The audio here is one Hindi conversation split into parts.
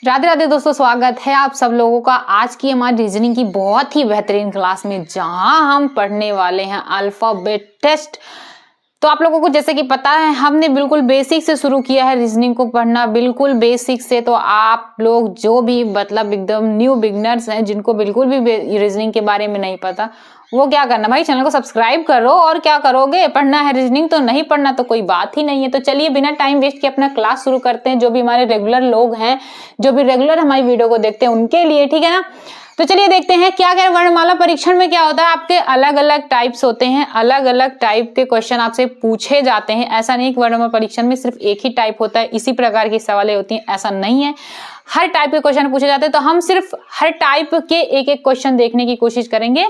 राधे राधे दोस्तों, स्वागत है आप सब लोगों का आज की हमारी रीजनिंग की बहुत ही बेहतरीन क्लास में, जहां हम पढ़ने वाले हैं अल्फाबेट टेस्ट। तो आप लोगों को जैसे कि पता है, हमने बिल्कुल बेसिक से शुरू किया है रीजनिंग को पढ़ना, बिल्कुल बेसिक से। तो आप लोग जो भी मतलब एकदम न्यू बिगनर्स हैं, जिनको बिल्कुल भी रीजनिंग के बारे में नहीं पता, वो क्या करना भाई, चैनल को सब्सक्राइब करो। और क्या करोगे, पढ़ना है रीजनिंग तो नहीं पढ़ना तो कोई बात ही नहीं है। तो चलिए बिना टाइम वेस्ट किए अपना क्लास शुरू करते हैं। जो भी हमारे रेगुलर लोग हैं, जो भी रेगुलर हमारी वीडियो को देखते हैं, उनके लिए, ठीक है ना। तो चलिए देखते हैं क्या क्या वर्णमाला परीक्षण में क्या होता है। आपके अलग अलग टाइप्स होते हैं, अलग अलग टाइप के क्वेश्चन आपसे पूछे जाते हैं। ऐसा नहीं कि वर्णमाला परीक्षण में सिर्फ एक ही टाइप होता है, इसी प्रकार की सवालें होती हैं, ऐसा नहीं है। हर टाइप के क्वेश्चन पूछे जाते हैं। तो हम सिर्फ हर टाइप के एक एक क्वेश्चन देखने की कोशिश करेंगे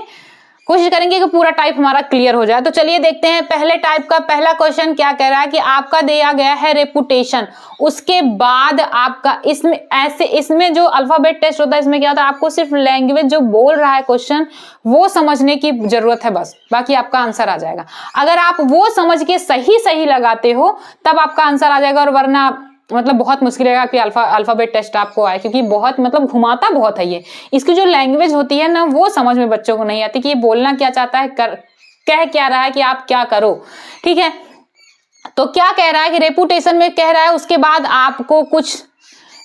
कि पूरा टाइप हमारा क्लियर हो जाए। तो चलिए देखते हैं पहले टाइप का पहला क्वेश्चन क्या कह रहा है कि आपका दिया गया है रेपुटेशन। उसके बाद आपका इसमें जो अल्फाबेट टेस्ट होता है, इसमें क्या होता है, आपको सिर्फ लैंग्वेज जो बोल रहा है क्वेश्चन वो समझने की जरूरत है, बस बाकी आपका आंसर आ जाएगा। अगर आप वो समझ के सही लगाते हो तब आपका आंसर आ जाएगा, और वरना मतलब बहुत मुश्किल है कि अल्फाबेट टेस्ट आपको आए, क्योंकि बहुत मतलब घुमाता बहुत है ये। इसकी जो लैंग्वेज होती है ना, वो समझ में बच्चों को नहीं आती कि ये बोलना क्या चाहता है, कह क्या रहा है कि आप क्या करो, ठीक है। तो क्या कह रहा है कि रेपुटेशन में कह रहा है, उसके बाद आपको कुछ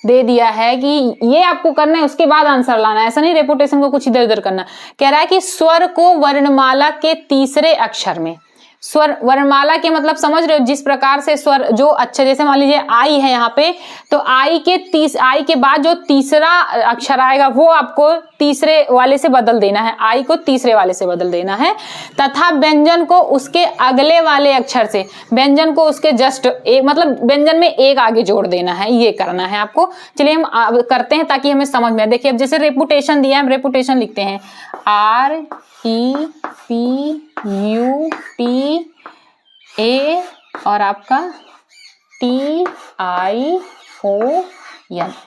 दे दिया है कि ये आपको करना है, उसके बाद आंसर लाना है। ऐसा नहीं रेपुटेशन को कुछ इधर उधर करना। कह रहा है कि स्वर को वर्णमाला के तीसरे अक्षर में, स्वर वर्णमाला के मतलब समझ रहे हो, जिस प्रकार से स्वर जो अक्षर, जैसे मान लीजिए आई है यहाँ पे, तो आई के बाद जो तीसरा अक्षर आएगा वो आपको तीसरे वाले से बदल देना है, आई को तीसरे वाले से बदल देना है, तथा व्यंजन को उसके अगले वाले अक्षर से, व्यंजन को उसके जस्ट एक मतलब व्यंजन में एक आगे जोड़ देना है, ये करना है आपको। चलिए हम करते हैं ताकि हमें समझ में आए। देखिए अब जैसे रेपुटेशन दिया है, हम रेपुटेशन लिखते हैं REPUTA और आपका TION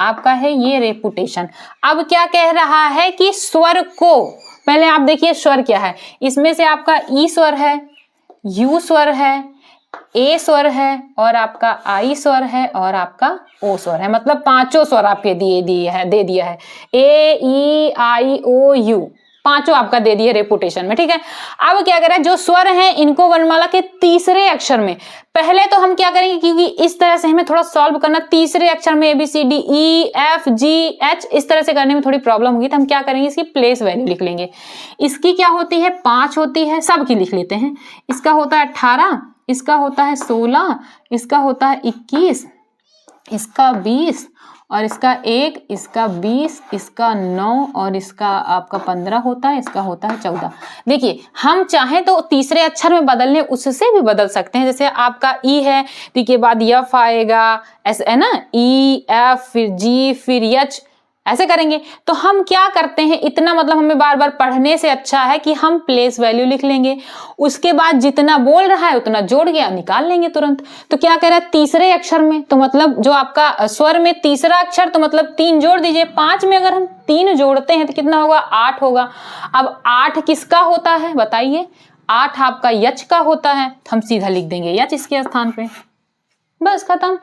आपका है ये रेपुटेशन। अब क्या कह रहा है कि स्वर को, पहले आप देखिए स्वर क्या है। इसमें से आपका ई स्वर है, यू स्वर है, ए स्वर है, और आपका आई स्वर है, और आपका ओ स्वर है। मतलब पांचों स्वर आपके दे दिया है AEIOU, पांचों आपका दे दिए रेपुटेशन में, ठीक है। अब क्या करें, जो स्वर हैं इनको वर्णमाला के तीसरे अक्षर में, पहले तो हम क्या करेंगे, क्योंकि इस तरह से हमें थोड़ा सॉल्व करना, तीसरे अक्षर में ABCDEFGH इस तरह से करने में थोड़ी प्रॉब्लम होगी, तो हम क्या करेंगे, इसकी प्लेस वैल्यू लिख लेंगे। इसकी क्या होती है, 5 होती है, सबकी लिख लेते हैं। इसका होता है 18, इसका होता है 16, इसका होता है 21, इसका 20, और इसका 1, इसका 20, इसका 9, और इसका आपका 15 होता है, इसका होता है 14। देखिए हम चाहें तो तीसरे अक्षर में बदलने, उससे भी बदल सकते हैं। जैसे आपका ई है, टी के बाद यफ आएगा, ऐसे है ना, ई एफ फिर जी फिर एच, ऐसे करेंगे। तो हम क्या करते हैं, इतना मतलब हमें बार बार पढ़ने से अच्छा है कि हम प्लेस वैल्यू लिख लेंगे, उसके बाद जितना बोल रहा है उतना जोड़ के निकाल लेंगे तुरंत। तो क्या कह रहा है, तीसरे अक्षर में, तो मतलब जो आपका स्वर में तीसरा अक्षर, तो मतलब 3 जोड़ दीजिए। 5 में अगर हम 3 जोड़ते हैं तो कितना होगा, 8 होगा। अब 8 किसका होता है बताइए, 8 आपका यच का होता है, हम सीधा लिख देंगे यच इसके स्थान पे, बस खत्म।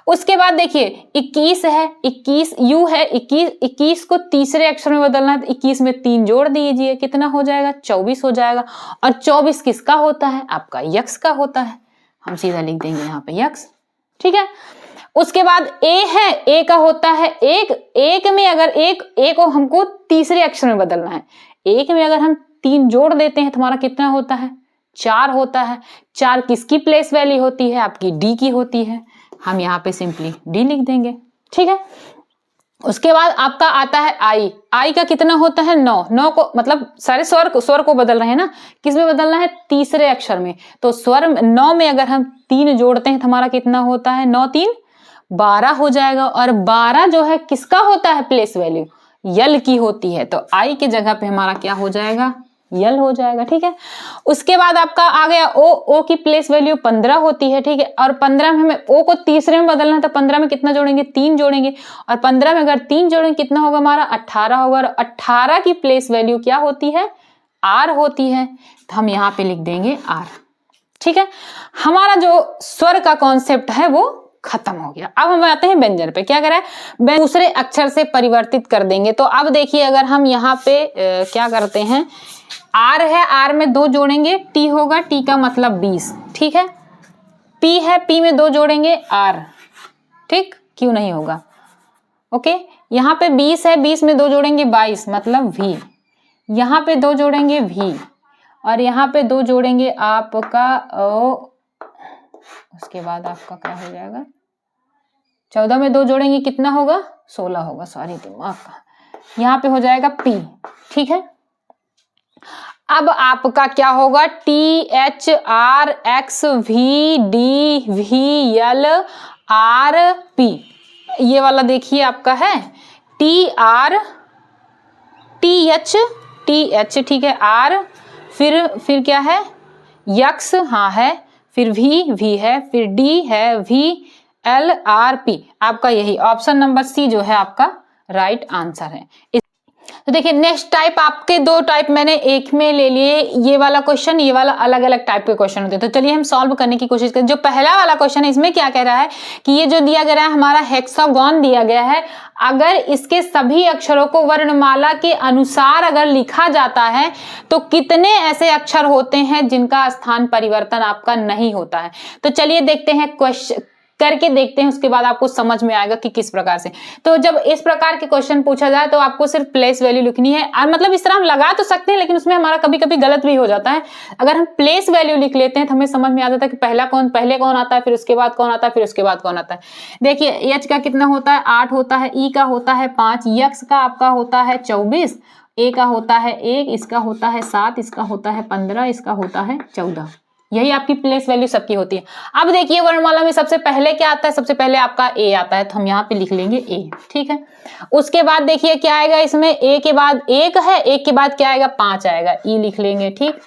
उसके बाद देखिए 21 है, 21 यू है, 21 को तीसरे अक्षर में बदलना है, तो 21 में 3 जोड़ दीजिए, कितना हो जाएगा, 24 हो जाएगा। और 24 किसका होता है, आपका यक्स का होता है, हम सीधा लिख देंगे यहाँ पे यक्स, ठीक है। उसके बाद ए है, ए का होता है एक में अगर ए को हमको तीसरे अक्षर में बदलना है, एक में अगर हम 3 जोड़ देते हैं तो हमारा कितना होता है, 4 होता है। 4 किसकी प्लेस वैल्यू होती है, आपकी डी की होती है, हम यहाँ पे सिंपली डी लिख देंगे, ठीक है। उसके बाद आपका आता है आई का कितना होता है, 9 को मतलब सारे स्वर को बदल रहे हैं ना, किस में बदलना है, तीसरे अक्षर में। तो स्वर 9 में अगर हम 3 जोड़ते हैं तो हमारा कितना होता है, 9 3 12 हो जाएगा। और 12 जो है किसका होता है प्लेस वैल्यू, यल की होती है, तो आई के जगह पे हमारा क्या हो जाएगा, यल हो जाएगा, ठीक है। उसके बाद आपका आ गया ओ की प्लेस वैल्यू 15 होती है, ठीक है। और 15 में हमें ओ को तीसरे में बदलना है, तो 15 में कितना जोड़ेंगे, 3 जोड़ेंगे, और 15 में अगर 3 जोड़ेंगे कितना होगा हमारा, 18 होगा। और 18 की प्लेस वैल्यू क्या होती है, आर होती है, तो हम यहाँ पे लिख देंगे आर, ठीक है। हमारा जो स्वर का कॉन्सेप्ट है वो खत्म हो गया। अब हम आते हैं व्यंजन पे। क्या करें, दूसरे अक्षर से परिवर्तित कर देंगे। तो अब देखिए अगर हम यहाँ पे क्या करते हैं, आर है, आर में 2 जोड़ेंगे टी होगा, टी का मतलब 20, ठीक है। पी है, पी में 2 जोड़ेंगे आर, ठीक, क्यों नहीं होगा, ओके। यहाँ पे 20 है, 20 में 2 जोड़ेंगे 22 मतलब वी, यहाँ पे 2 जोड़ेंगे वी, और यहाँ पे 2 जोड़ेंगे आपका उसके बाद आपका क्या हो जाएगा, 14 में 2 जोड़ेंगे कितना होगा, 16 होगा, सॉरी दिमाग का, यहाँ पे हो जाएगा पी, ठीक है। अब आपका क्या होगा, T H R X V D V L R P, ये वाला देखिए आपका है टी आर टी एच, ठीक है, आर, फिर क्या है यक्स, हाँ है, फिर वी है, फिर डी है, वी एल आर पी, आपका यही ऑप्शन नंबर सी जो है आपका राइट आंसर है। तो देखिए नेक्स्ट टाइप, आपके 2 टाइप मैंने एक में ले लिए, ये वाला क्वेश्चन, ये वाला अलग अलग टाइप के क्वेश्चन होते हैं। तो चलिए हम सॉल्व करने की कोशिश करें। जो पहला वाला क्वेश्चन है इसमें क्या कह रहा है कि ये जो दिया गया है हमारा हेक्सागोन दिया गया है, अगर इसके सभी अक्षरों को वर्णमाला के अनुसार अगर लिखा जाता है तो कितने ऐसे अक्षर होते हैं जिनका स्थान परिवर्तन आपका नहीं होता है। तो चलिए देखते हैं, क्वेश्चन करके देखते हैं, उसके बाद आपको समझ में आएगा कि किस प्रकार से। तो जब इस प्रकार के क्वेश्चन पूछा जाए तो आपको सिर्फ प्लेस वैल्यू लिखनी है, और मतलब इस तरह हम लगा तो सकते हैं लेकिन उसमें हमारा कभी कभी गलत भी हो जाता है। अगर हम प्लेस वैल्यू लिख लेते हैं तो हमें समझ में आ जाता है कि पहले कौन आता है, फिर उसके बाद कौन आता है, फिर उसके बाद कौन आता है। देखिए एच का कितना होता है, 8 होता है, ई का होता है 5, यक्स का आपका होता है 24, ए का होता है 1, इसका होता है 7, इसका होता है 15, इसका होता है 14। यही आपकी प्लेस वैल्यू सबकी होती है। अब देखिए वर्णमाला में सबसे पहले क्या आता है, सबसे पहले आपका ए आता है, तो हम यहाँ पे लिख लेंगे ए, ठीक है। उसके बाद देखिए क्या आएगा इसमें, ए के बाद 1 है, 1 के बाद क्या आएगा 5 आएगा, ई लिख लेंगे, ठीक।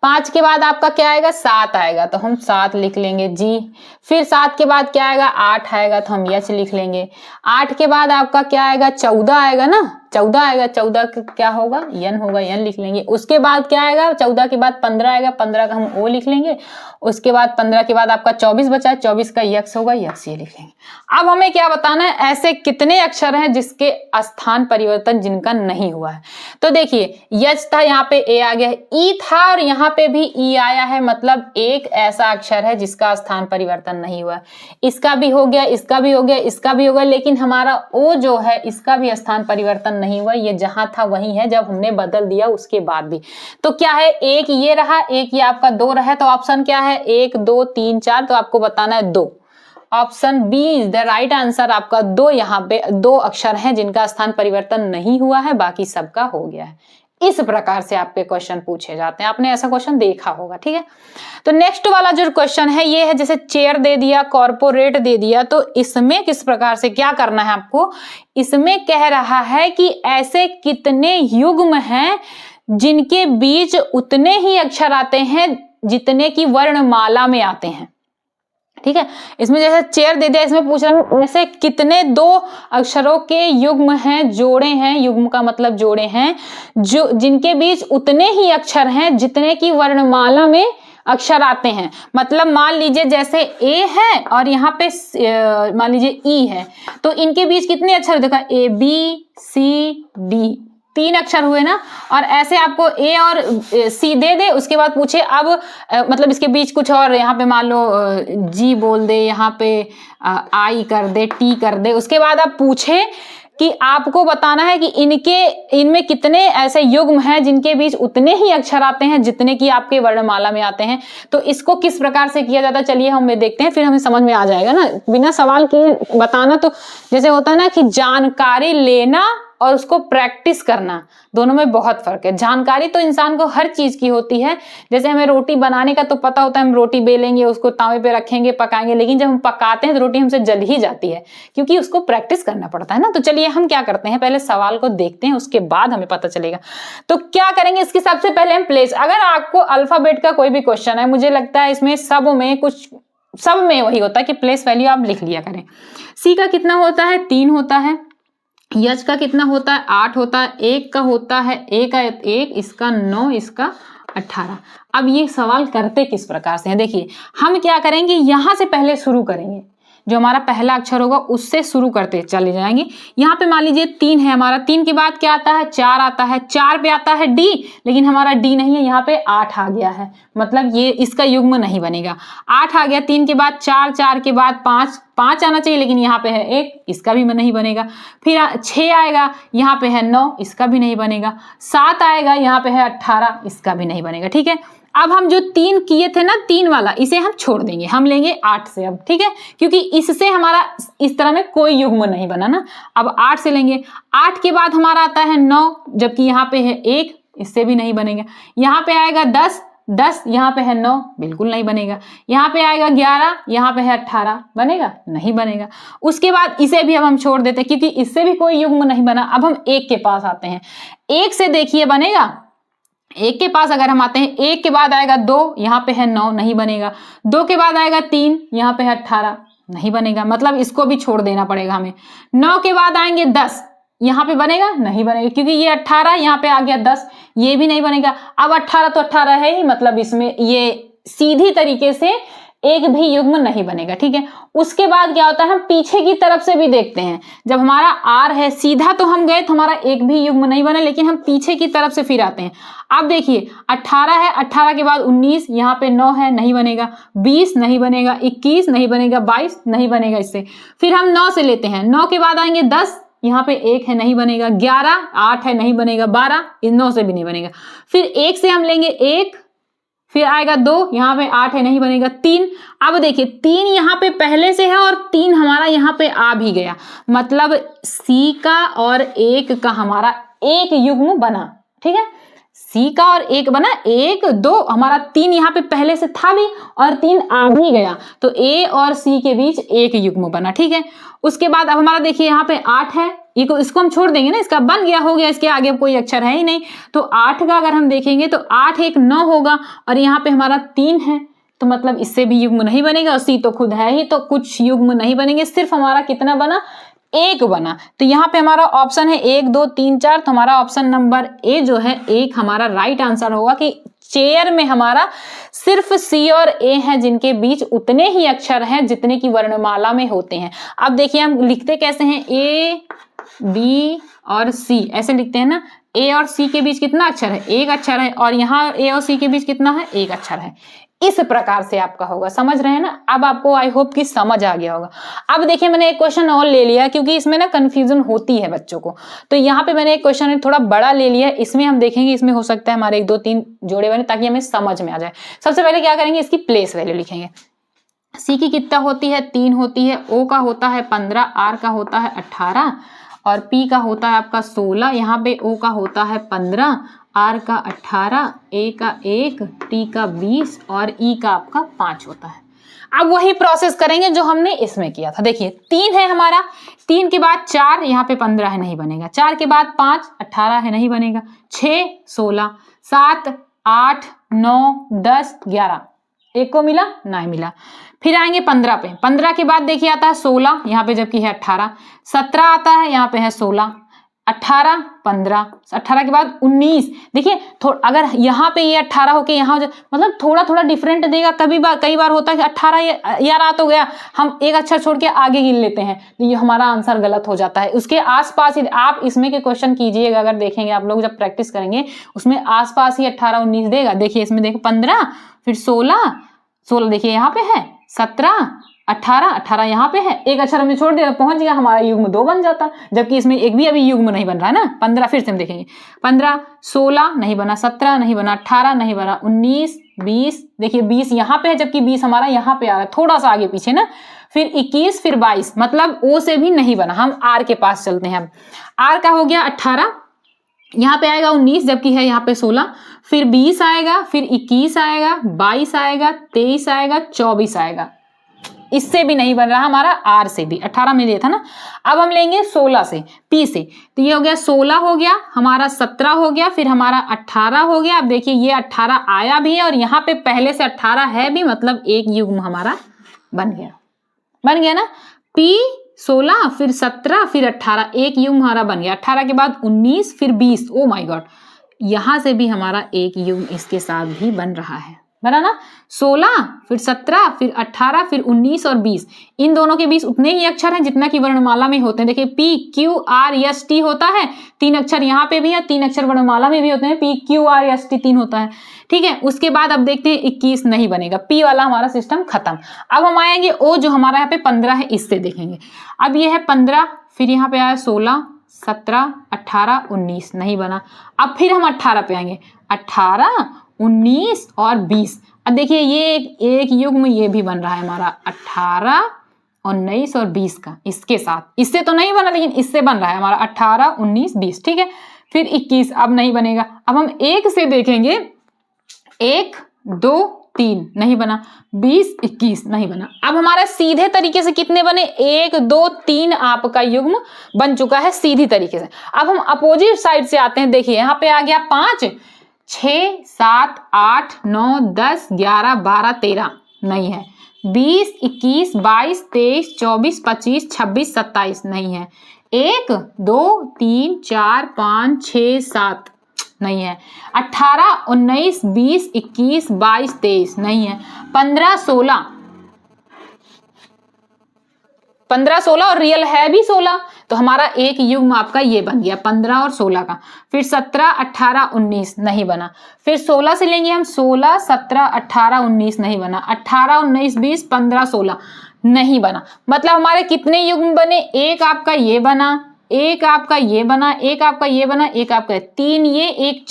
5 के बाद आपका क्या आएगा 7 आएगा, तो हम 7 लिख लेंगे जी। फिर 7 के बाद क्या आएगा 8 आएगा, तो हम यच लिख लेंगे। 8 के बाद आपका क्या आएगा 14 आएगा ना, 14 आएगा, 14 क्या होगा यन होगा, यन लिख लेंगे। उसके बाद क्या आएगा 14 के बाद 15 आएगा, 15 का हम ओ लिख लेंगे। उसके बाद 15 के बाद आपका 24 बचा है, 24 का यक्स होगा, यक्स ये लिख लेंगे। अब हमें क्या बताना है, ऐसे कितने अक्षर हैं जिसके स्थान परिवर्तन जिनका नहीं हुआ है। तो देखिए यच था, यहाँ पे ए आ गया है, ई था और यहाँ पे भी ई आया है, मतलब एक ऐसा अक्षर है जिसका स्थान परिवर्तन नहीं हुआ। इसका भी हो गया, इसका भी हो गया, इसका भी हो गया, लेकिन हमारा ओ जो है इसका भी स्थान परिवर्तन नहीं हुआ, ये जहां था वही है जब हमने बदल दिया उसके बाद भी। तो क्या है, एक ये रहा, एक ये आपका 2 रहा, तो ऑप्शन क्या है 1 2 3 4, तो आपको बताना है 2। Option B is the right answer आपका 2। यहाँ पे 2 अक्षर हैं जिनका स्थान परिवर्तन नहीं हुआ है, बाकी सबका हो गया है। इस प्रकार से आपके क्वेश्चन पूछे जाते हैं, आपने ऐसा क्वेश्चन देखा होगा, ठीक है। तो नेक्स्ट वाला जो क्वेश्चन है ये है, जैसे चेयर दे दिया, कॉर्पोरेट दे दिया, तो इसमें किस प्रकार से क्या करना है आपको। इसमें कह रहा है कि ऐसे कितने युग्म हैं जिनके बीच उतने ही अक्षर आते हैं जितने की वर्णमाला में आते हैं, ठीक है। इसमें जैसे चेयर दे दिया, इसमें पूछ रहा हूं ऐसे कितने 2 अक्षरों के युग्म हैं, जोड़े हैं, युग्म का मतलब जोड़े हैं, जो जिनके बीच उतने ही अक्षर हैं जितने की वर्णमाला में अक्षर आते हैं। मतलब मान लीजिए जैसे ए है और यहाँ पे मान लीजिए ई है, तो इनके बीच कितने अक्षर, देखा ए बी सी डी, 3 अक्षर हुए ना। और ऐसे आपको ए और सी दे दे, उसके बाद पूछे अब मतलब इसके बीच कुछ और, यहाँ पे मान लो जी बोल दे, यहाँ पे आई कर दे, टी कर दे, उसके बाद आप पूछे कि आपको बताना है कि इनमें कितने ऐसे युग्म हैं जिनके बीच उतने ही अक्षर आते हैं जितने की आपके वर्णमाला में आते हैं। तो इसको किस प्रकार से किया जाता है, चलिए हम देखते हैं, फिर हमें समझ में आ जाएगा ना, बिना सवाल किए बताना। तो जैसे होता है ना कि जानकारी लेना और उसको प्रैक्टिस करना, दोनों में बहुत फर्क है। जानकारी तो इंसान को हर चीज की होती है, जैसे हमें रोटी बनाने का तो पता होता है, हम रोटी बेलेंगे, उसको तावे पे रखेंगे, पकाएंगे, लेकिन जब हम पकाते हैं तो रोटी हमसे जल ही जाती है, क्योंकि उसको प्रैक्टिस करना पड़ता है ना। तो चलिए हम क्या करते हैं, पहले सवाल को देखते हैं, उसके बाद हमें पता चलेगा। तो क्या करेंगे, इसकी सबसे पहले हम प्लेस, अगर आपको अल्फाबेट का कोई भी क्वेश्चन है, मुझे लगता है इसमें सब में वही होता है कि प्लेस वैल्यू आप लिख लिया करें। सी का कितना होता है 3 होता है, यच का कितना होता है 8 होता है, 1 का होता है 1, इसका 9, इसका 18। अब ये सवाल करते किस प्रकार से है, देखिए हम क्या करेंगे, यहां से पहले शुरू करेंगे, जो हमारा पहला अक्षर होगा उससे शुरू करते चले जाएंगे। यहाँ पे मान लीजिए 3 है हमारा, 3 के बाद क्या आता है 4 आता है, 4 पे आता है डी, लेकिन हमारा डी नहीं है, यहाँ पे 8 आ गया है, मतलब ये इसका युग्म नहीं बनेगा। 8 आ गया, 3 के बाद 4, 4 के बाद 5, 5 आना चाहिए लेकिन यहाँ पे है 1, इसका भी नहीं बनेगा। फिर 6 आएगा, यहाँ पे है 9, इसका भी नहीं बनेगा। 7 आएगा, यहाँ पे है 18, इसका भी नहीं बनेगा। ठीक है, अब हम जो 3 किए थे ना, 3 वाला, इसे हम छोड़ देंगे, हम लेंगे 8 से अब। ठीक है, क्योंकि इससे हमारा इस तरह में कोई युग्म नहीं बना ना, अब 8 से लेंगे। 8 के बाद हमारा आता है 9, जबकि यहाँ पे है 1, इससे भी नहीं बनेगा। यहाँ पे आएगा 10, 10 यहाँ पे है 9, बिल्कुल नहीं बनेगा। यहाँ पे आएगा 11, यहाँ पे है 18, बनेगा नहीं बनेगा। उसके बाद इसे भी अब हम छोड़ देते हैं क्योंकि इससे भी कोई युग्म नहीं बना। अब हम 1 के पास आते हैं, 1 से देखिए बनेगा। 1 के पास अगर हम आते हैं, 1 के बाद आएगा 2, यहाँ पे है 9, नहीं बनेगा। 2 के बाद आएगा 3, यहाँ पे है 18, नहीं बनेगा, मतलब इसको भी छोड़ देना पड़ेगा हमें। 9 के बाद आएंगे 10, यहाँ पे बनेगा नहीं बनेगा, क्योंकि ये 18 यहाँ पे आ गया 10, ये भी नहीं बनेगा। अब 18 तो 18 है ही, मतलब इसमें ये सीधी तरीके से एक भी युग्म नहीं बनेगा। ठीक है, उसके बाद क्या होता है, हम पीछे की तरफ से भी देखते हैं। जब हमारा आर है सीधा तो हम गए तो हमारा एक भी युग्म नहीं बना, लेकिन हम पीछे की तरफ से फिर आते हैं। अब देखिए 18 है, 18 के बाद 19, यहाँ पे 9 है, नहीं बनेगा। 20 नहीं बनेगा, 21 नहीं बनेगा, 22 नहीं बनेगा इससे। फिर हम 9 से लेते हैं, 9 के बाद आएंगे 10, यहाँ पे 1 है, नहीं बनेगा। 11, 8 है, नहीं बनेगा। 12, इन 9 से भी नहीं बनेगा। फिर 1 से हम लेंगे 1, फिर आएगा 2, यहाँ पे 8 है, नहीं बनेगा। 3, अब देखिए 3 यहाँ पे पहले से है और 3 हमारा यहाँ पे आ भी गया, मतलब सी का और 1 का हमारा एक युग्म बना। ठीक है, सी का और 1 बना, 1 2 हमारा 3 यहाँ पे पहले से था भी और 3 आ भी गया, तो ए और सी के बीच एक युग्म बना। ठीक है, उसके बाद अब हमारा देखिए यहाँ पे 8 है, इसको हम छोड़ देंगे ना, इसका बन गया, हो गया, इसके आगे कोई अक्षर है ही नहीं। तो 8 का अगर हम देखेंगे तो 8 1 9 होगा और यहाँ पे हमारा 3 है, तो मतलब इससे भी युग्म नहीं बनेगा। और सी तो खुद है ही, तो कुछ युग्म नहीं बनेंगे, सिर्फ हमारा कितना बना, 1 बना। तो यहाँ पे हमारा ऑप्शन है 1 2 3 4, तो हमारा ऑप्शन नंबर ए जो है 1 हमारा राइट आंसर होगा कि चेयर में हमारा सिर्फ सी और ए हैं जिनके बीच उतने ही अक्षर हैं जितने की वर्णमाला में होते हैं। अब देखिए हम लिखते कैसे हैं, ए बी और सी ऐसे लिखते हैं ना। ए और सी के बीच कितना अक्षर है, 1 अक्षर है, और यहाँ ए और सी के बीच कितना है, 1 अक्षर है। इस प्रकार से आपका होगा, समझ रहे हैं ना। अब आपको आई होप कि समझ आ गया होगा। अब देखिए मैंने एक क्वेश्चन और ले लिया क्योंकि इसमें ना कंफ्यूजन होती है बच्चों को, तो यहाँ पे मैंने एक क्वेश्चन थोड़ा बड़ा ले लिया। इसमें हम देखेंगे, इसमें हो सकता है हमारे 1 2 3 जोड़े बने ताकि हमें समझ में आ जाए। सबसे पहले क्या करेंगे, इसकी प्लेस वैल्यू लिखेंगे। सी की कितना होती है, 3 होती है। ओ का होता है 15, आर का होता है 18 और पी का होता है आपका 16। यहाँ पे ओ का होता है 15, आर का 18, ए का 1, टी का 20 और ई का आपका 5 होता है। अब वही प्रोसेस करेंगे जो हमने इसमें किया था। देखिए 3 है हमारा, 3 के बाद 4, यहाँ पे 15 है, नहीं बनेगा। 4 के बाद 5, 18 है, नहीं बनेगा। 6 16, 7 8 9 10 11, एक को मिला, नहीं मिला। फिर आएंगे 15 पे। 15 के बाद देखिए आता है 16, यहाँ पे जबकि है 18। 17 आता है, यहाँ पे है 16। 18 15, 18 के बाद 19। देखिए अगर यहाँ पे ये 18 होके यहाँ मतलब थोड़ा थोड़ा डिफरेंट देगा। कई बार होता है कि 18 यार आ तो गया, हम एक अक्षर छोड़ के आगे गिन लेते हैं, तो ये हमारा आंसर गलत हो जाता है। उसके आसपास ही आप इसमें के क्वेश्चन कीजिएगा, अगर देखेंगे आप लोग जब प्रैक्टिस करेंगे, उसमें आसपास ही 18 19 देगा। देखिए इसमें देखो 15, फिर 16 देखिए यहाँ पे है, 17 18 यहाँ पे है, एक अक्षर हमने छोड़ दिया, पहुंच गया, हमारा युग्म 2 बन जाता, जबकि इसमें एक भी अभी युग्म नहीं बन रहा है ना। 15 फिर से हम देखेंगे, 15 16 नहीं बना, 17 नहीं बना, 18 नहीं बना, 19 20, देखिए 20 यहाँ पे है, जबकि 20 हमारा यहाँ पे आ रहा है, थोड़ा सा आगे पीछे ना। फिर 21, फिर 22, मतलब ओ से भी नहीं बना। हम आर के पास चलते हैं। अब आर का हो गया 18, यहाँ पे आएगा 19, जबकि है यहाँ पे 16, फिर 20 आएगा, फिर 21 आएगा, 22 आएगा, 23 आएगा, 24 आएगा। इससे भी नहीं बन रहा हमारा, आर से भी। 18 में दिया था ना। अब हम लेंगे 16 से, पी से, तो ये हो गया 16 हो गया हमारा, 17 हो गया, फिर हमारा 18 हो गया। अब देखिए ये 18 आया भी है और यहाँ पे पहले से 18 है भी, मतलब एक युग्म हमारा बन गया ना। पी 16 फिर 17 फिर 18, एक युग्म हमारा बन गया। 18 के बाद 19 फिर 20, ओ माय गॉड, यहाँ से भी हमारा एक युग्म इसके साथ भी बन रहा है, बना ना। 16 फिर 17 फिर 18 फिर 19 और 20, इन दोनों के बीच उतने ही अक्षर हैं जितना कि वर्णमाला में होते हैं। देखिए P Q R S T होता है, 3 अक्षर यहाँ पे भी है, 3 अक्षर वर्णमाला में भी होते हैं, P Q R S T 3 होता है, ठीक है। उसके बाद अब देखते हैं 21 नहीं बनेगा, P वाला हमारा सिस्टम खत्म। अब हम आएंगे O जो हमारा यहाँ पे 15 है, इससे देखेंगे। अब ये है 15, फिर यहाँ पे आया 16 17 18 19 नहीं बना। अब फिर हम 18 पे आएंगे, 18 19 और 20। अब देखिए ये एक युग्म ये भी बन रहा है हमारा 18 19 और 20 का, इसके साथ, इससे तो नहीं बना लेकिन इससे बन रहा है हमारा 18 19 20, ठीक है। फिर 21 अब नहीं बनेगा। अब हम 1 से देखेंगे, 1 2 3 नहीं बना, 20 21 नहीं बना। अब हमारा सीधे तरीके से कितने बने, 1 2 3 आपका युग्म बन चुका है सीधी तरीके से। अब हम अपोजिट साइड से आते हैं। देखिए यहाँ पे आ गया 5 6 7 8 9 10 11 12 13 नहीं है, 20 21 22 23 24 25 26 27 नहीं है, 1 2 3 4 5 6 7 नहीं है, 18 19 20 21 22 23 नहीं है, 15 16 और रियल है भी 16, तो हमारा एक युग्म आपका ये बन गया 15 और 16 का। फिर 17 18 19 नहीं बना, फिर 16 से लेंगे हम, 16 17 18 19 नहीं बना, 18 19 20 15 16 नहीं बना। मतलब हमारे कितने युग्म बने, एक आपका ये बना, एक आपका ये बना, एक आपका ये बना, एक आपका 3 ये 1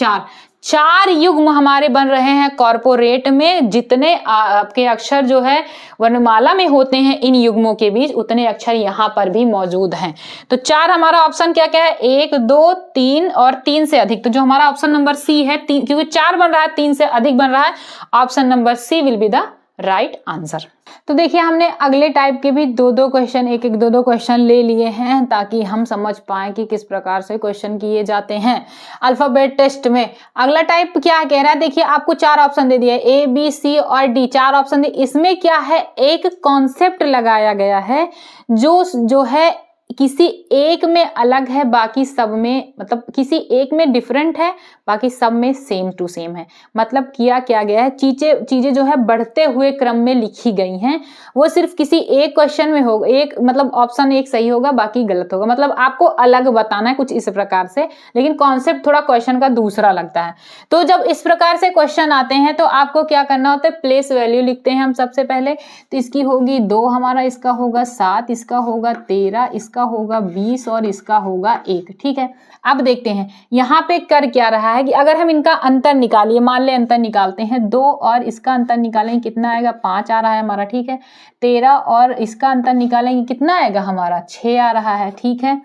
4 युग्म हमारे बन रहे हैं कॉर्पोरेट में। जितने आपके अक्षर जो है वर्णमाला में होते हैं इन युग्मों के बीच, उतने अक्षर यहाँ पर भी मौजूद हैं। तो 4 हमारा ऑप्शन क्या क्या है, 1 2 3 और 3 से अधिक। तो जो हमारा ऑप्शन नंबर सी है, क्योंकि 4 बन रहा है 3 से अधिक बन रहा है, option number C will be the right answer. तो देखिए हमने अगले टाइप के भी 2-2 क्वेश्चन, एक 2-2 क्वेश्चन ले लिए हैं ताकि हम समझ पाएं कि किस प्रकार से क्वेश्चन किए जाते हैं अल्फाबेट टेस्ट में। अगला टाइप क्या कह रहा है, देखिए आपको 4 ऑप्शन दे दिया, A B C और D 4 ऑप्शन दे। इसमें क्या है, एक कॉन्सेप्ट लगाया गया है जो है किसी एक में अलग है, बाकी सब में, मतलब किसी एक में डिफरेंट है, बाकी सब में सेम टू सेम है। मतलब किया क्या गया है, चीजें जो है बढ़ते हुए क्रम में लिखी गई हैं। वो सिर्फ किसी एक क्वेश्चन में होगा, एक मतलब ऑप्शन एक सही होगा बाकी गलत होगा। मतलब आपको अलग बताना है कुछ इस प्रकार से, लेकिन कॉन्सेप्ट थोड़ा क्वेश्चन का दूसरा लगता है। तो जब इस प्रकार से क्वेश्चन आते हैं तो आपको क्या करना होता है, प्लेस वैल्यू लिखते हैं हम सबसे पहले। तो इसकी होगी 2 हमारा, इसका होगा 7, इसका होगा 13, इसका होगा 20 और इसका होगा 1, ठीक है। अब देखते हैं यहाँ पे कर क्या रहा है कि अगर हम इनका अंतर निकालिए, मान ले अंतर निकालते हैं 2 और इसका अंतर निकालेंगे कितना आएगा, 5 आ रहा है हमारा, ठीक है। 13 और इसका अंतर निकालेंगे कितना आएगा हमारा, 6 आ रहा है, ठीक है।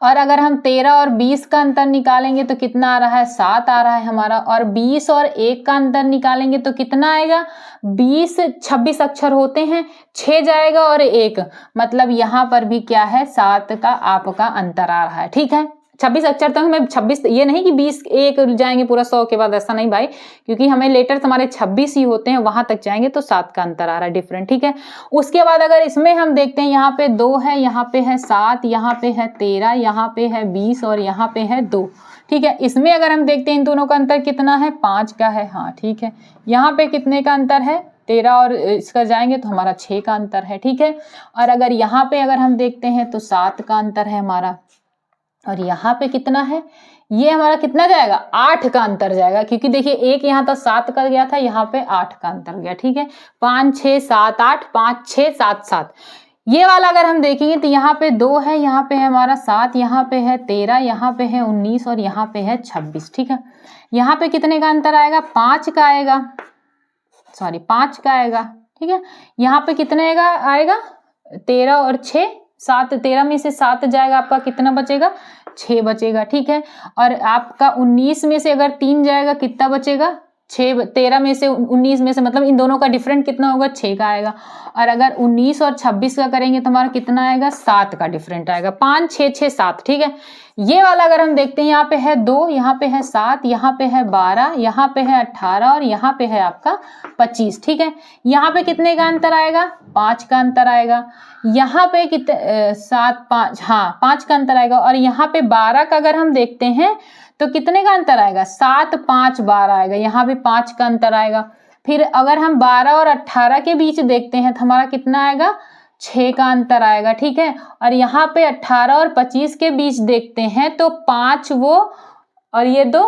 और अगर हम 13 और 20 का अंतर निकालेंगे तो कितना आ रहा है, 7 आ रहा है हमारा। और 20 और 1 का अंतर निकालेंगे तो कितना आएगा, 20 26 अक्षर होते हैं, 6 जाएगा और 1, मतलब यहाँ पर भी क्या है, 7 का आपका अंतर आ रहा है, ठीक है। 26 अक्षर तक हमें 26, ये नहीं कि 20 1 जाएंगे पूरा 100 के बाद, ऐसा नहीं भाई, क्योंकि हमें लेटर्स हमारे 26 ही होते हैं, वहां तक जाएंगे तो 7 का अंतर आ रहा है डिफरेंट, ठीक है। उसके बाद अगर इसमें हम देखते हैं, यहाँ पे 2 है, यहाँ पे है 7, यहाँ पे है 13, यहाँ पे है 20 और यहाँ पे है 2, ठीक है। इसमें अगर हम देखते हैं इन दोनों का अंतर कितना है, 5 का है, हाँ ठीक है। यहाँ पे कितने का अंतर है, 13 और इसका जाएंगे तो हमारा 6 का अंतर है, ठीक है। और अगर यहाँ पे अगर हम देखते हैं तो 7 का अंतर है हमारा, और यहाँ पे कितना है, ये हमारा कितना जाएगा, 8 का अंतर जाएगा, क्योंकि देखिए एक यहाँ था 7 का गया था, यहाँ पे 8 का अंतर गया, ठीक है। 5 6 7 8, 5 6 7 7। ये वाला अगर हम देखेंगे तो यहाँ पे 2 है, यहाँ पे है हमारा 7, यहाँ पे है 13, यहाँ पे है 19 और यहाँ पे है 26, ठीक है। यहाँ पे कितने का अंतर आएगा, 5 का आएगा, सॉरी 5 का आएगा, ठीक है। यहाँ पे कितने का आएगा, 13 और 6 7, 13 में से 7 जाएगा, आपका कितना बचेगा, 6 बचेगा, ठीक है। और आपका 19 में से अगर 3 जाएगा कितना बचेगा, 6, 13 में से 19 में से, मतलब इन दोनों का डिफरेंट कितना होगा, 6 का आएगा। और अगर 19 और 26 का करेंगे तो हमारा कितना आएगा, 7 का डिफरेंट आएगा, 5 6 6 7, ठीक है। ये वाला अगर हम देखते हैं, यहाँ पे है 2, यहाँ पे है 7, यहाँ पे है 12, यहाँ पे है 18 और यहाँ पे है आपका 25, ठीक है। यहाँ पे कितने का अंतर आएगा, 5 का अंतर आएगा। यहाँ पे कितने 7 5, हाँ 5 का अंतर आएगा। और यहाँ पे 12 का अगर हम देखते हैं तो कितने का अंतर आएगा, 7 5 12 आएगा, यहाँ भी 5 का अंतर आएगा। फिर अगर हम 12 और 18 के बीच देखते हैं तो हमारा कितना आएगा, 6 का अंतर आएगा, ठीक है। और यहाँ पे 18 और 25 के बीच देखते हैं तो 5 वो और ये 2,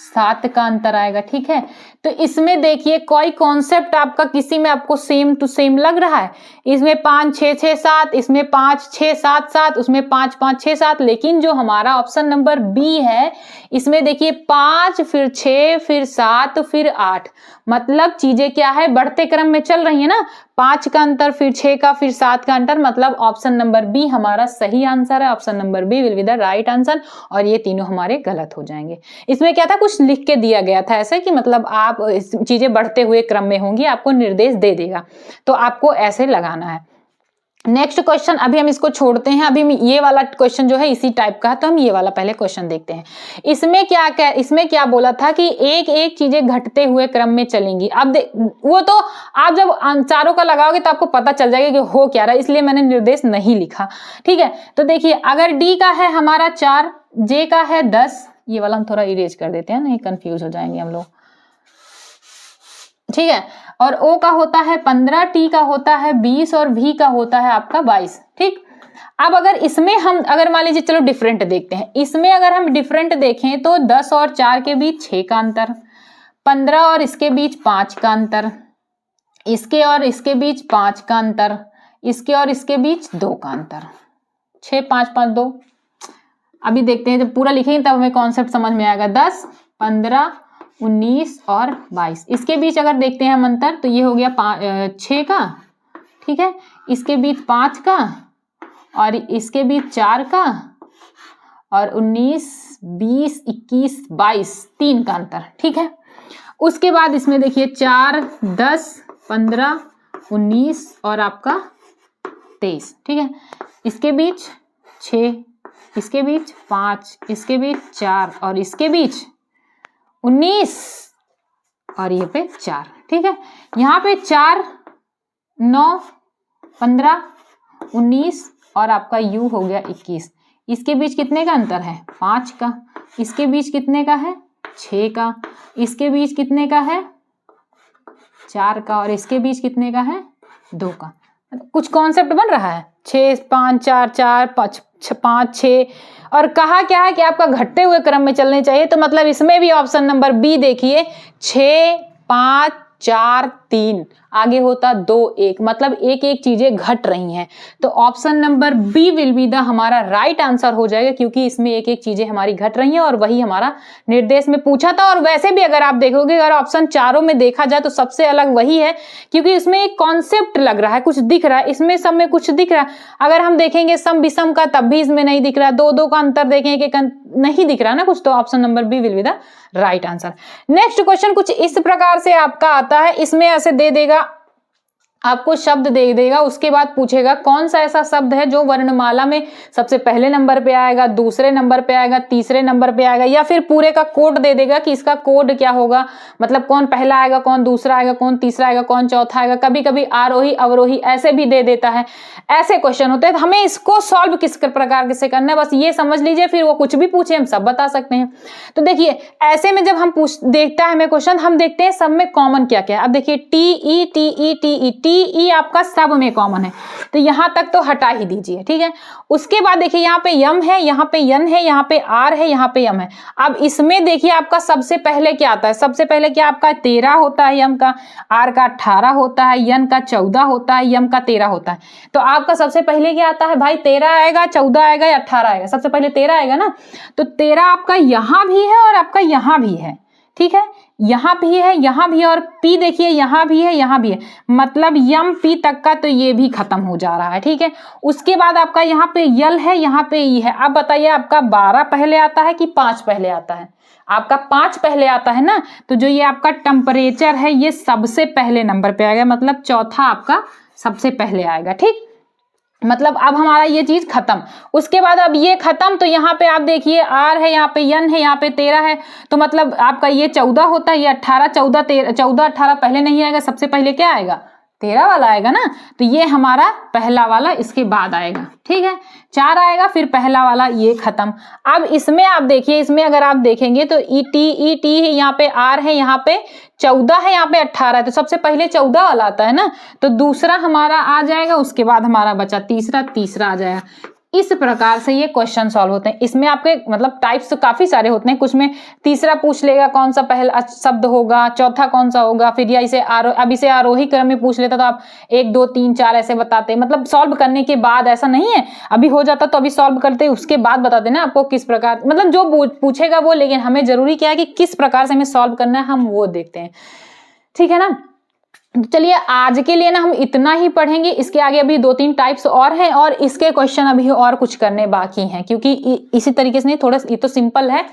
7 का अंतर आएगा, ठीक है। तो इसमें देखिए कोई कॉन्सेप्ट आपका किसी में आपको सेम टू सेम लग रहा है, इसमें 5 6 6 7, इसमें 5 6 7 7, उसमें 5 5 6 7, लेकिन जो हमारा ऑप्शन नंबर बी है इसमें देखिए 5 फिर 6 फिर 7 फिर 8, मतलब चीजें क्या है, बढ़ते क्रम में चल रही है ना, 5 का अंतर फिर 6 का फिर 7 का अंतर, मतलब ऑप्शन नंबर बी हमारा सही आंसर है। Option number B will be the right answer, और ये तीनों हमारे गलत हो जाएंगे। इसमें क्या था, कुछ लिख के दिया गया था ऐसे कि मतलब आप चीजें बढ़ते हुए क्रम में होंगी, आपको निर्देश दे देगा, तो आपको ऐसे लगाना है। नेक्स्ट क्वेश्चन, अभी हम इसको छोड़ते हैं, अभी ये वाला क्वेश्चन जो है इसी टाइप का है, तो हम ये वाला पहले क्वेश्चन देखते हैं। इसमें क्या बोला था कि एक एक चीजें घटते हुए क्रम में चलेंगी। अब वो तो आप जब चारों का लगाओगे तो आपको पता चल जाएगा कि हो क्या रहा है, इसलिए मैंने निर्देश नहीं लिखा, ठीक है। तो देखिए अगर डी का है हमारा 4, जे का है 10, ये वाला हम थोड़ा इरेज कर देते हैं, नहीं कंफ्यूज हो जाएंगे हम लोग, ठीक है। और ओ का होता है 15, टी का होता है 20 और भी का होता है आपका 22, ठीक। अब अगर इसमें हम अगर मान लीजिए चलो डिफरेंट देखते हैं, इसमें अगर हम डिफरेंट देखें तो 10 और 4 के बीच 6 का अंतर, 15 और इसके बीच 5 का अंतर, इसके और इसके बीच 5 का अंतर, इसके और इसके बीच 2 का अंतर, 6 5 5 2। अभी देखते हैं, जब पूरा लिखेंगे तब हमें कॉन्सेप्ट समझ में आएगा। 10 15 19 और 22, इसके बीच अगर देखते हैं हम अंतर तो ये हो गया 6 का, ठीक है, इसके बीच 5 का और इसके बीच 4 का, और 19 20 21 22 3 का अंतर, ठीक है। उसके बाद इसमें देखिए 4 10 15 19 और आपका 23, ठीक है। इसके बीच 6, इसके बीच 5, इसके बीच 4 और इसके बीच 19 और ये पे 4, ठीक है। यहाँ पे 4 9 15 19 और आपका यू हो गया 21, इसके बीच कितने का अंतर है, 5 का, इसके बीच कितने का है, 6 का, इसके बीच कितने का है, 4 का, और इसके बीच कितने का है, 2 का। कुछ कॉन्सेप्ट बन रहा है, 6 5 4 4 5 5 6, और कहा क्या है कि आपका घटते हुए क्रम में चलने चाहिए, तो मतलब इसमें भी ऑप्शन नंबर बी देखिए 6 5 4 3, आगे होता 2 1, मतलब एक एक चीजें घट रही हैं, तो option number B will be the हमारा राइट आंसर हो जाएगा, क्योंकि इसमें एक एक चीजें हमारी घट रही हैं और वही हमारा निर्देश में पूछा था। और वैसे भी अगर आप देखोगे, अगर ऑप्शन चारों में देखा जाए तो सबसे अलग वही है, क्योंकि इसमें एक कॉन्सेप्ट लग रहा है, कुछ दिख रहा है, इसमें सब में कुछ दिख रहा है। अगर हम देखेंगे सम विषम का तब भी इसमें नहीं दिख रहा, 2 2 का अंतर देखेंगे कि नहीं दिख रहा ना कुछ, तो option number B will be the right answer. Next question कुछ इस प्रकार से आपका आता है, इसमें ऐसे दे देगा, आपको शब्द दे देगा, उसके बाद पूछेगा कौन सा ऐसा शब्द है जो वर्णमाला में सबसे पहले नंबर पे आएगा, दूसरे नंबर पे आएगा, तीसरे नंबर पे आएगा, या फिर पूरे का कोड दे देगा कि इसका कोड क्या होगा, मतलब कौन पहला आएगा, कौन दूसरा आएगा, कौन तीसरा आएगा, कौन चौथा आएगा, कभी कभी आरोही अवरोही ऐसे भी दे देता है। ऐसे क्वेश्चन होते हैं, तो हमें इसको सॉल्व किस प्रकार से करना है बस ये समझ लीजिए, फिर वो कुछ भी पूछे हम सब बता सकते हैं। तो देखिए ऐसे में जब हम देखता है हमें क्वेश्चन, हम देखते हैं सब में कॉमन क्या क्या है। अब देखिए T E T E T E T E आपका सब में कॉमन है, तो यहां तक तो हटा ही दीजिए, ठीक है। उसके बाद देखिए यहाँ पे यम है, यहाँ पे यन है, यहाँ पे आर है, यहाँ पे यम है। अब इसमें देखिए आपका सबसे पहले क्या आता है, सबसे पहले क्या आपका 13 होता है यम का, आर का 18 होता है, यन का 14 होता है, यम का 13 होता है। तो आपका सबसे पहले क्या आता है भाई, 13 आएगा, 14 आएगा या 18 आएगा, सबसे पहले 13 आएगा ना। तो 13 आपका यहां भी है और आपका यहां भी है, ठीक है, यहां भी है, यहां भी है, और पी देखिए यहां भी है, यहां भी है, मतलब यम पी तक का तो ये भी खत्म हो जा रहा है, ठीक है। उसके बाद आपका यहाँ पे यल है, यहाँ पे ई है। अब बताइए आपका 12 पहले आता है कि 5 पहले आता है, आपका 5 पहले आता है ना, तो जो ये आपका टेम्परेचर है ये सबसे पहले नंबर पे आएगा, मतलब चौथा आपका सबसे पहले आएगा, ठीक। मतलब अब हमारा ये चीज खत्म। उसके बाद अब ये खत्म, तो यहाँ पे आप देखिए आर है, यहाँ पे यन है, यहाँ पे 13 है, तो मतलब आपका ये 14 होता है, ये 18 14 13 14 18 पहले नहीं आएगा, सबसे पहले क्या आएगा 13 वाला आएगा ना, तो ये हमारा पहला वाला इसके बाद आएगा, ठीक है। 4 आएगा, फिर पहला वाला, ये खत्म। अब इसमें आप देखिए, इसमें अगर आप देखेंगे तो ई टी है, यहाँ पे आर है, यहाँ पे 14 है, यहाँ पे 18 है, तो सबसे पहले 14 वाला आता है ना, तो दूसरा हमारा आ जाएगा, उसके बाद हमारा बचा तीसरा आ जाएगा। इस प्रकार से ये क्वेश्चन सॉल्व होते हैं। इसमें आपके मतलब टाइप्स तो काफी सारे होते हैं, कुछ में तीसरा पूछ लेगा कौन सा पहला शब्द होगा, चौथा कौन सा होगा, फिर या इसे अब इसे आरोही क्रम में पूछ लेता तो आप 1 2 3 4 ऐसे बताते, मतलब सॉल्व करने के बाद, ऐसा नहीं है अभी हो जाता तो अभी सॉल्व करते उसके बाद बताते ना आपको किस प्रकार, मतलब जो पूछेगा वो, लेकिन हमें जरूरी क्या है कि किस प्रकार से हमें सॉल्व करना है, हम वो देखते हैं, ठीक है ना। चलिए आज के लिए ना हम इतना ही पढ़ेंगे, इसके आगे अभी 2 3 टाइप्स और हैं, और इसके क्वेश्चन अभी और कुछ करने बाकी हैं, क्योंकि इसी तरीके से नहीं, थोड़ा ये तो सिंपल है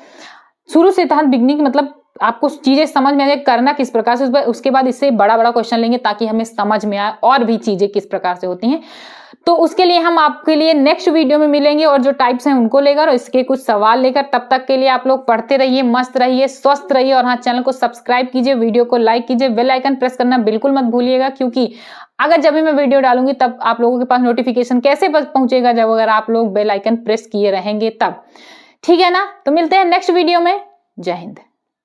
शुरू से तहत बिगनिंग, मतलब आपको चीजें समझ में आ जाए करना किस प्रकार से, उसके बाद इससे बड़ा क्वेश्चन लेंगे ताकि हमें समझ में आए और भी चीजें किस प्रकार से होती हैं। तो उसके लिए हम आपके लिए नेक्स्ट वीडियो में मिलेंगे और जो टाइप्स हैं उनको लेकर और इसके कुछ सवाल लेकर। तब तक के लिए आप लोग पढ़ते रहिए, मस्त रहिए, स्वस्थ रहिए, और हाँ, चैनल को सब्सक्राइब कीजिए, वीडियो को लाइक कीजिए, बेल आइकन प्रेस करना बिल्कुल मत भूलिएगा, क्योंकि अगर जब भी मैं वीडियो डालूंगी तब आप लोगों के पास नोटिफिकेशन कैसे पहुंचेगा, जब अगर आप लोग बेल आइकन प्रेस किए रहेंगे तब, ठीक है ना। तो मिलते हैं नेक्स्ट वीडियो में। जय हिंद।